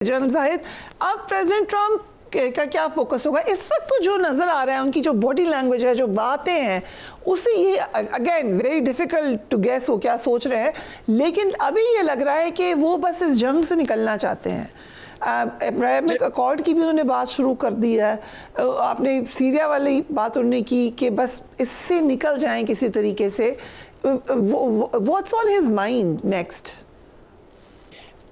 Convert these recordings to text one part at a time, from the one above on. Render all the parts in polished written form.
General Zahid, अब president Trump का क्या फोकस होगा इस वक्त? तो जो नजर आ रहा है उनकी जो बॉडी लैंग्वेज है, जो बातें हैं, उससे ये again very difficult to guess वो क्या सोच रहे हैं, लेकिन अभी ये लग रहा है कि वो बस इस जंग से निकलना चाहते हैं। अब्राहमिक अकॉर्ड की भी उन्होंने बात शुरू कर दी है। आपने सीरिया वाली बात उन्होंने की कि बस इससे निकल जाएं किसी तरीके से। What's on his mind next?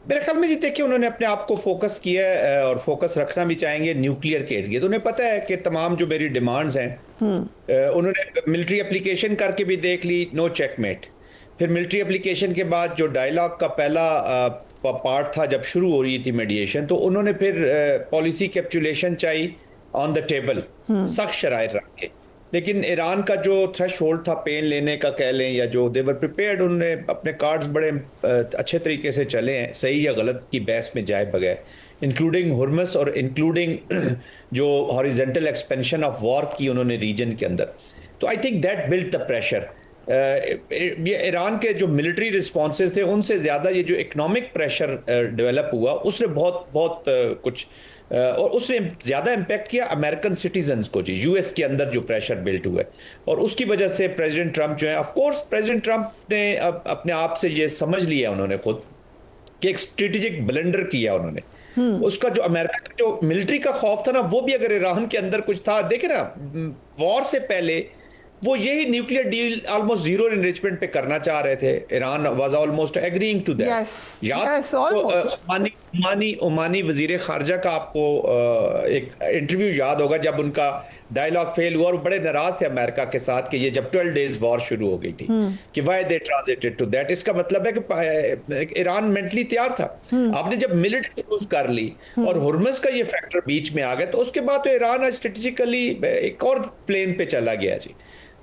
मेरे ख्याल में जी देखिए, उन्होंने अपने आप को फोकस किया है और फोकस रखना भी चाहेंगे न्यूक्लियर के लिए। तो उन्हें पता है कि तमाम जो मेरी डिमांड्स हैं, उन्होंने मिलिट्री एप्लीकेशन करके भी देख ली, नो चेकमेट। फिर मिलिट्री एप्लीकेशन के बाद जो डायलॉग का पहला पार्ट था, जब शुरू हो रही थी मीडिएशन, तो उन्होंने फिर पॉलिसी कैप्चुलेशन चाहिए ऑन द टेबल, सख्त शराइत रख के। लेकिन ईरान का जो थ्रेश होल्ड था पेन लेने का कह लें, या जो देवर प्रिपेयर्ड, उन्होंने अपने कार्ड्स बड़े अच्छे तरीके से चले हैं, सही या गलत की बहस में जाए बगैर, इंक्लूडिंग हुर्मस और इंक्लूडिंग जो हॉरिजेंटल एक्सपेंशन ऑफ वॉर की उन्होंने रीजन के अंदर। तो I think that build the pressure. ये ईरान के जो मिलिट्री रिस्पॉन्सेज थे, उनसे ज्यादा ये जो इकोनॉमिक प्रेशर डेवलप हुआ, उसने बहुत कुछ और उसने ज्यादा इंपैक्ट किया अमेरिकन सिटीजन्स को जी, यूएस के अंदर जो प्रेशर बिल्ट हुआ है। और उसकी वजह से प्रेसिडेंट ट्रंप जो है, ऑफ कोर्स प्रेसिडेंट ट्रंप ने अपने आप से ये समझ लिया उन्होंने खुद कि एक स्ट्रेटेजिक ब्लंडर किया उन्होंने। उसका जो अमेरिका का जो मिलिट्री का खौफ था ना, वो भी अगर ईरान के अंदर कुछ था, देखे ना, वॉर से पहले वो यही nuclear deal almost zero enrichment पे करना चाह रहे थे। Iran was almost agreeing to that. Omani वजीर खारजा का आपको एक इंटरव्यू याद होगा, जब उनका डायलॉग फेल हुआ और बड़े नाराज थे अमेरिका के साथ कि ये जब 12 डेज वॉर शुरू हो गई थी, कि व्हाई दे ट्रांजिटेड टू दैट। इसका मतलब है कि ईरान मेंटली तैयार था। आपने जब मिलिट्री यूज कर ली और हुर्मस का ये फैक्टर बीच में आ गया, तो उसके बाद तो ईरान स्ट्रेटेजिकली एक और प्लेन पे चला गया जी।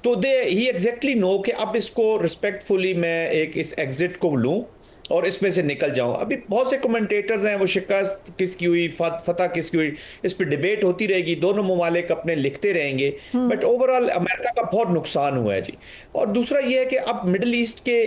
तो ही एग्जैक्टली नो कि अब इसको रिस्पेक्टफुली मैं एक इस एग्जिट को लूं और इसमें से निकल जाऊं। अभी बहुत से कमेंटेटर्स हैं, वो शिकस्त किसकी हुई, फतह किसकी हुई, इस पर डिबेट होती रहेगी, दोनों ममालिक अपने लिखते रहेंगे, बट ओवरऑल अमेरिका का बहुत नुकसान हुआ है जी। और दूसरा ये है कि अब मिडिल ईस्ट के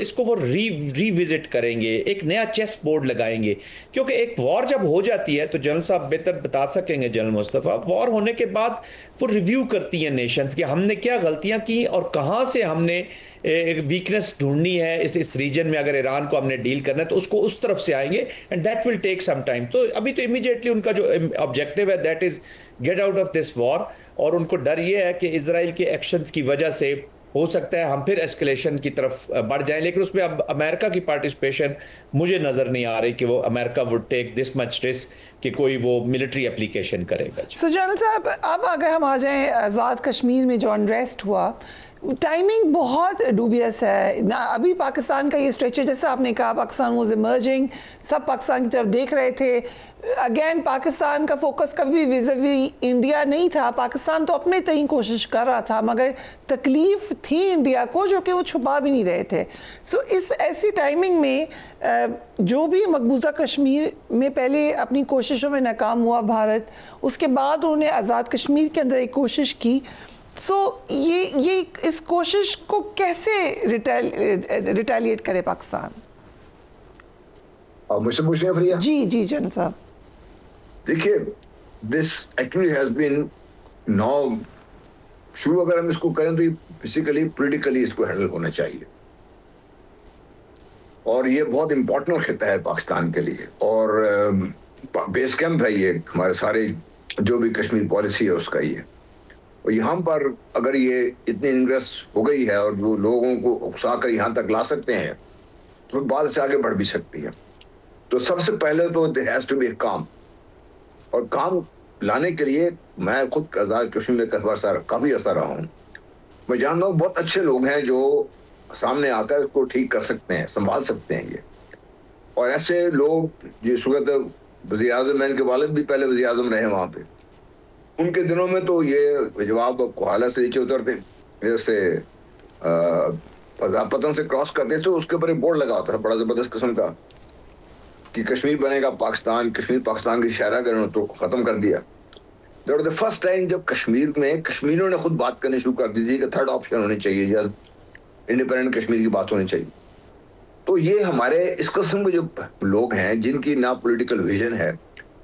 इसको वो रिविजिट करेंगे, एक नया चेस बोर्ड लगाएंगे। क्योंकि एक वॉर जब हो जाती है, तो जनरल साहब बेहतर बता सकेंगे, जनरल मुस्तफा, वॉर होने के बाद वो रिव्यू करती हैं नेशंस कि हमने क्या गलतियां की और कहां से हमने वीकनेस ढूंढनी है इस रीजन में। अगर ईरान को हमने डील करना है तो उसको उस तरफ से आएंगे, and that will take some time. तो अभी तो इमीडिएटली उनका जो ऑब्जेक्टिव है, that is get out of this war. और उनको डर ये है कि इजराइल के एक्शंस की वजह से हो सकता है हम फिर एस्केलेशन की तरफ बढ़ जाएं। लेकिन उसमें अब अमेरिका की पार्टिसिपेशन मुझे नजर नहीं आ रही कि वो America would take this much risk कि कोई वो मिलिट्री एप्लीकेशन करेगा। सो जनरल साहब, अब अगर हम आ जाएं आज़ाद कश्मीर में जो अनरेस्ट हुआ, टाइमिंग बहुत डूबियस है ना। अभी पाकिस्तान का ये स्ट्रेचर, जैसे आपने कहा, पाकिस्तान वाज इमर्जिंग, सब पाकिस्तान की तरफ देख रहे थे। अगेन पाकिस्तान का फोकस कभी विज़िवी इंडिया नहीं था। पाकिस्तान तो अपने तय कोशिश कर रहा था, मगर तकलीफ थी इंडिया को, जो कि वो छुपा भी नहीं रहे थे। सो इस ऐसी टाइमिंग में जो भी मकबूजा कश्मीर में पहले अपनी कोशिशों में नाकाम हुआ भारत, उसके बाद उन्होंने आज़ाद कश्मीर के अंदर एक कोशिश की। सो ये इस कोशिश को कैसे रिटेलिएट करे पाकिस्तान? मुझसे पूछ रहे हैं भैया? जी जनरल साहब। देखिए, this actually has been now शुरू, अगर हम इसको करें तो ये बेसिकली पॉलिटिकली इसको हैंडल होना चाहिए, और ये बहुत इंपॉर्टेंट खिता है पाकिस्तान के लिए, और बेस कैंप है ये हमारे सारे जो भी कश्मीर पॉलिसी है उसका ये। और यहाँ पर अगर ये इतनी इंग्रेस हो गई है और जो लोगों को उकसा कर यहाँ तक ला सकते हैं, तो बाद से आगे बढ़ भी सकती है। तो सबसे पहले तो देयर हैज टू बी काम, और काम लाने के लिए मैं खुद आज़ाद कश्मीर में काफी अर्सा रहा हूँ। मैं जानता हूँ बहुत अच्छे लोग हैं जो सामने आकर इसको ठीक कर सकते हैं, संभाल सकते हैं ये। और ऐसे लोग जिस वक्त वज़ीर आज़म, इनके वालिद भी पहले वज़ीर आज़म रहे वहां पे, उनके दिनों में तो ये जवाब कोहाला से नीचे उतरते, जैसे पतन से क्रॉस करते थे, उसके ऊपर एक बोर्ड लगा होता था बड़ा जबरदस्त किस्म का कि कश्मीर बनेगा पाकिस्तान, कश्मीर पाकिस्तान की शहरागरी तो खत्म कर दिया। That was the first time जब कश्मीर में कश्मीरियों ने खुद बात करनी शुरू कर दी थी कि थर्ड ऑप्शन होनी चाहिए या इंडिपेंडेंट कश्मीर की बात होनी चाहिए। तो ये हमारे इस किस्म के जो लोग हैं जिनकी ना पॉलिटिकल विजन है,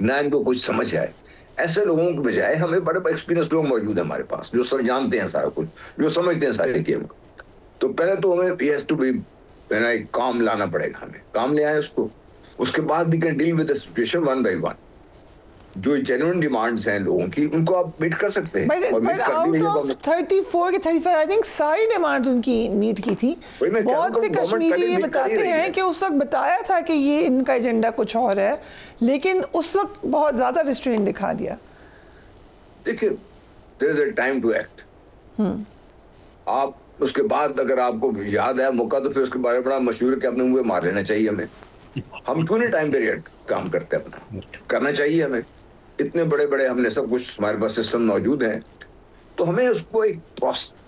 ना इनको कुछ समझ है, ऐसे लोगों के बजाय हमें बड़े एक्सपीरियंस लोग मौजूद है हमारे पास, जो सब जानते हैं सारा कुछ, जो समझते हैं सारे गेम को। तो पहले तो हमें टू बी काम लाना पड़ेगा, हमें काम ले आए उसको, उसके बाद we can deal with the situation one by one. जो जेन्युइन डिमांड्स हैं लोगों की, उनको आप मीट कर सकते हैं। और मीट करनी नहीं है। 34 के 35 आई थिंक सारी डिमांड्स उनकी मीट की थी। बहुत से कश्मीरी ये बताते हैं कि उस वक्त बताया था कि ये इनका एजेंडा कुछ और है, लेकिन उस वक्त बहुत ज्यादा रिस्ट्रेंट दिखा दिया। देखिए, there is a time to act. आप उसके बाद अगर आपको याद है मौका, तो फिर उसके बारे में बड़ा मशहूर कि अपने मुंह मार लेना चाहिए हमें। हम क्यों नहीं टाइम पीरियड काम करते, अपना करना चाहिए हमें। इतने बड़े बड़े हमने सब कुछ, हमारे पास सिस्टम मौजूद है, तो हमें उसको एक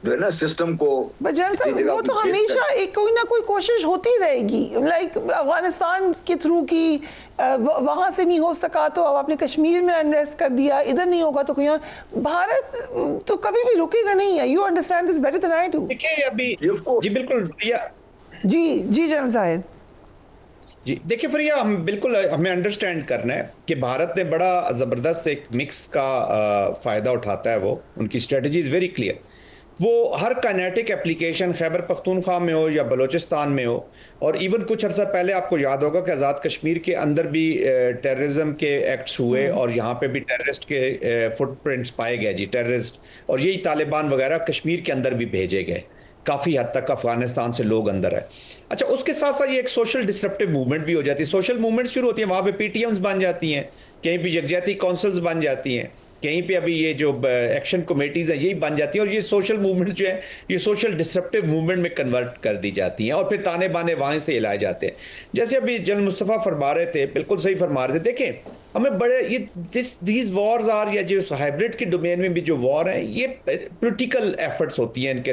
जो है ना सिस्टम को, वो तो हमेशा एक कोई ना कोई कोशिश होती रहेगी। लाइक अफगानिस्तान के थ्रू की, वहां से नहीं हो सका तो अब आपने कश्मीर में अनरेस्ट कर दिया, इधर नहीं होगा तो कहीं। भारत तो कभी भी रुकेगा नहीं है। You understand this better than I do. देखिए अभी जी बिल्कुल जी जनरल साहिब जी, देखिए फिर हम बिल्कुल हमें अंडरस्टैंड करना है कि भारत ने बड़ा ज़बरदस्त एक मिक्स का फ़ायदा उठाता है। वो उनकी स्ट्रेटजी इज़ वेरी क्लियर। वो हर काइनेटिक एप्लीकेशन खैबर पख्तूनख्वा में हो या बलूचिस्तान में हो, और इवन कुछ अर्सा पहले आपको याद होगा कि आज़ाद कश्मीर के अंदर भी टेररिज्म के एक्ट्स हुए और यहाँ पे भी टेररिस्ट के फुटप्रिंट्स पाए गए जी, टेररिस्ट, और यही तालिबान वगैरह कश्मीर के अंदर भी भेजे गए। काफ़ी हद तक अफगानिस्तान से लोग अंदर है। अच्छा, उसके साथ साथ ये एक सोशल डिसरप्टिव मूवमेंट भी हो जाती है। सोशल मूवमेंट शुरू होती है, वहाँ पे पीटीएम्स बन जाती हैं, कहीं पे यकजहती काउंसिल्स बन जाती हैं, कहीं पे अभी ये जो एक्शन कमेटीज हैं यही बन जाती हैं, और ये सोशल मूवमेंट जो है ये सोशल डिसरप्टिव मूवमेंट में कन्वर्ट कर दी जाती हैं, और फिर ताने बाने वहाँ से हिलाए जाते हैं। जैसे अभी जनरल मुस्तफ़ा फरमा रहे थे, बिल्कुल सही फरमा रहे थे। देखें, हमें बड़े ये दीज वॉर्स आर, या जो हाइब्रिड के डोमेन में भी जो वॉर है, ये पॉलिटिकल एफर्ट्स होती हैं। इनके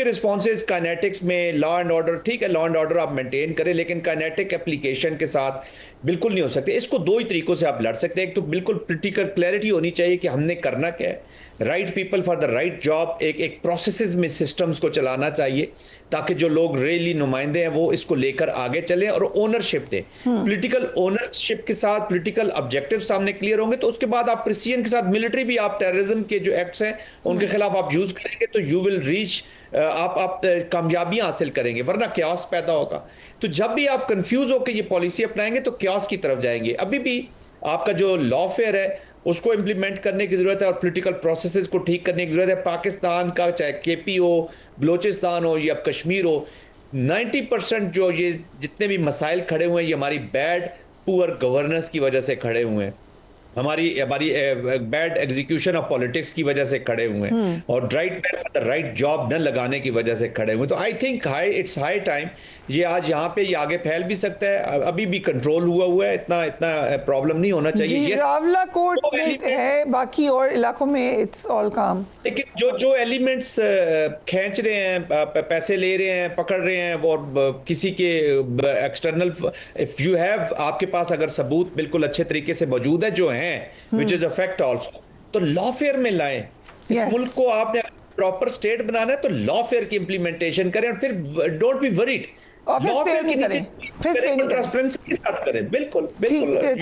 रिस्पॉन्सेज काइनेटिक्स में लॉ एंड ऑर्डर, ठीक है, लॉ एंड ऑर्डर आप मेंटेन करें, लेकिन काइनेटिक एप्लीकेशन के साथ बिल्कुल नहीं हो सकते। इसको दो ही तरीकों से आप लड़ सकते हैं। एक तो बिल्कुल पॉलिटिकल क्लैरिटी होनी चाहिए कि हमने करना क्या है, right people for the right job, एक प्रोसेसेस में सिस्टम्स को चलाना चाहिए ताकि जो लोग रियली नुमाइंदे हैं वो इसको लेकर आगे चलें और ओनरशिप दें। पॉलिटिकल ओनरशिप के साथ पॉलिटिकल ऑब्जेक्टिव सामने क्लियर होंगे तो उसके बाद आप प्रिसीजन के साथ मिलिट्री भी, आप टेररिज्म के जो एक्ट्स हैं उनके खिलाफ आप यूज करेंगे तो यू विल रीच, आप कामयाबियां हासिल करेंगे, वरना क्यास पैदा होगा। तो जब भी आप कंफ्यूज होकर ये पॉलिसी अपनाएंगे तो क्यास की तरफ जाएंगे। अभी भी आपका जो लॉफेयर है उसको इंप्लीमेंट करने की जरूरत है और पॉलिटिकल प्रोसेसेस को ठीक करने की जरूरत है। पाकिस्तान का चाहे केपी हो, बलोचिस्तान हो या कश्मीर हो, 90% जो ये जितने भी मसाइल खड़े हुए हैं ये हमारी पुअर गवर्नेंस की वजह से खड़े हुए हैं, हमारी बैड एग्जीक्यूशन ऑफ पॉलिटिक्स की वजह से खड़े हुए हैं, और राइट जॉब न लगाने की वजह से खड़े हुए। तो I think it's high time, ये आज यहाँ पे ये आगे फैल भी सकता है, अभी भी कंट्रोल हुआ है, इतना प्रॉब्लम नहीं होना चाहिए। रावला कोर्ट है, बाकी और इलाकों में इट्स ऑल काम। लेकिन जो एलिमेंट्स खींच रहे हैं, पैसे ले रहे हैं, पकड़ रहे हैं, और किसी के एक्सटर्नल, इफ यू हैव, आपके पास अगर सबूत बिल्कुल अच्छे तरीके से मौजूद है जो हैं, which is a fact also, तो लॉफेयर में लाएं। इस मुल्क को आपने प्रॉपर स्टेट बनाना है तो लॉफेयर की इंप्लीमेंटेशन करें, और फिर डोंट बी वरीड, लॉफेयर के नीचे ट्रांसपेरेंसी के साथ करें। बिल्कुल।